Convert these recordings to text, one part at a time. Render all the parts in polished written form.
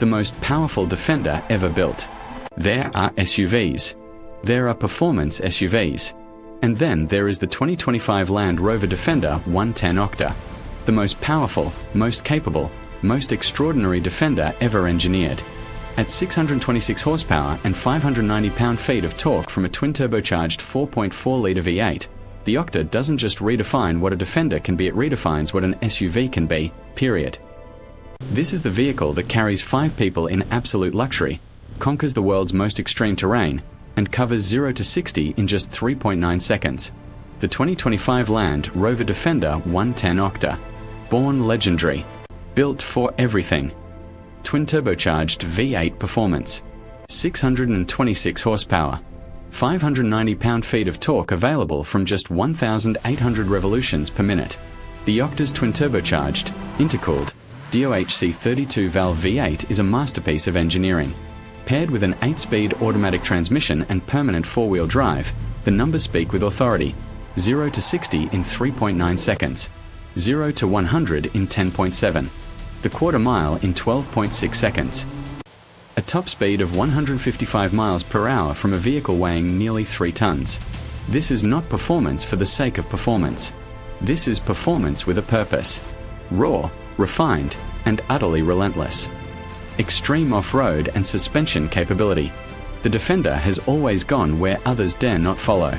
the most powerful Defender ever built. There are SUVs. There are performance SUVs. And then there is the 2025 Land Rover Defender 110 Octa, the most powerful, most capable, most extraordinary Defender ever engineered. At 626 horsepower and 590 pound-feet of torque from a twin-turbocharged 4.4-litre V8, the Octa doesn't just redefine what a Defender can be, it redefines what an SUV can be, period. This is the vehicle that carries 5 people in absolute luxury, conquers the world's most extreme terrain, and covers 0 to 60 in just 3.9 seconds. The 2025 Land Rover Defender 110 Octa. Born legendary. Built for everything. Twin-turbocharged V8 performance. 626 horsepower. 590 pound-feet of torque available from just 1,800 revolutions per minute. The Octa's twin-turbocharged, intercooled, DOHC 32-valve V8 is a masterpiece of engineering. Paired with an 8-speed automatic transmission and permanent 4-wheel drive, the numbers speak with authority. 0 to 60 in 3.9 seconds. 0 to 100 in 10.7. The quarter mile in 12.6 seconds. A top speed of 155 miles per hour from a vehicle weighing nearly 3 tons. This is not performance for the sake of performance. This is performance with a purpose. Raw, refined, and utterly relentless. Extreme off-road and suspension capability. The Defender has always gone where others dare not follow.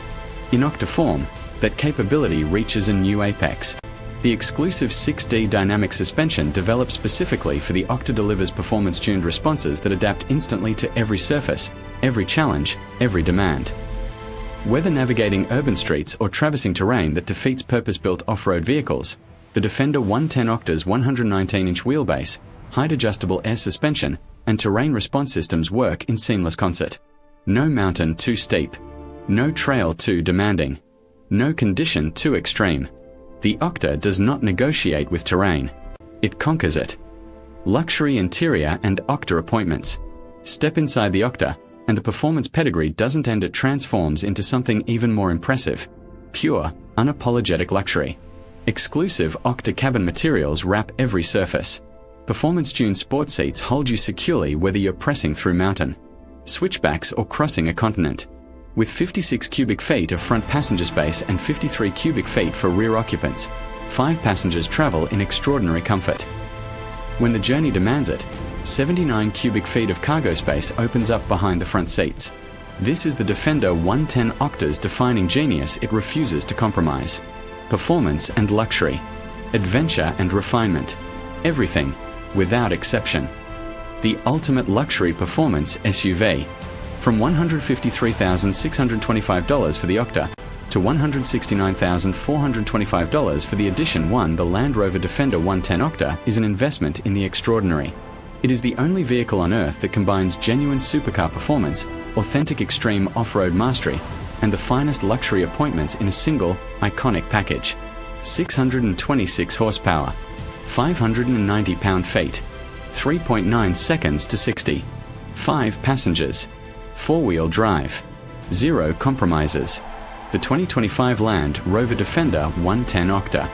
In Octa form, that capability reaches a new apex. The exclusive 6D dynamic suspension developed specifically for the Octa delivers performance-tuned responses that adapt instantly to every surface, every challenge, every demand. Whether navigating urban streets or traversing terrain that defeats purpose-built off-road vehicles, the Defender 110 Octa's 119-inch wheelbase, height-adjustable air suspension, and terrain response systems work in seamless concert. No mountain too steep. No trail too demanding. No condition too extreme. The Octa does not negotiate with terrain. It conquers it. Luxury interior and Octa appointments. Step inside the Octa, and the performance pedigree doesn't end, it transforms into something even more impressive. Pure, unapologetic luxury. Exclusive Octa cabin materials wrap every surface. Performance-tuned sports seats hold you securely whether you're pressing through mountain, switchbacks or crossing a continent. With 56 cubic feet of front passenger space and 53 cubic feet for rear occupants, 5 passengers travel in extraordinary comfort. When the journey demands it, 79 cubic feet of cargo space opens up behind the front seats. This is the Defender 110 Octa's defining genius. It refuses to compromise. Performance and luxury. Adventure and refinement. Everything, without exception. The ultimate luxury performance SUV. From $153,625 for the Octa to $169,425 for the Edition 1, the Land Rover Defender 110 Octa is an investment in the extraordinary. It is the only vehicle on Earth that combines genuine supercar performance, authentic extreme off-road mastery, and the finest luxury appointments in a single, iconic package. 626 horsepower. 590 pound-feet. 3.9 seconds to 60. 5 passengers. 4-wheel drive. 0 compromises. The 2025 Land Rover Defender 110 Octa.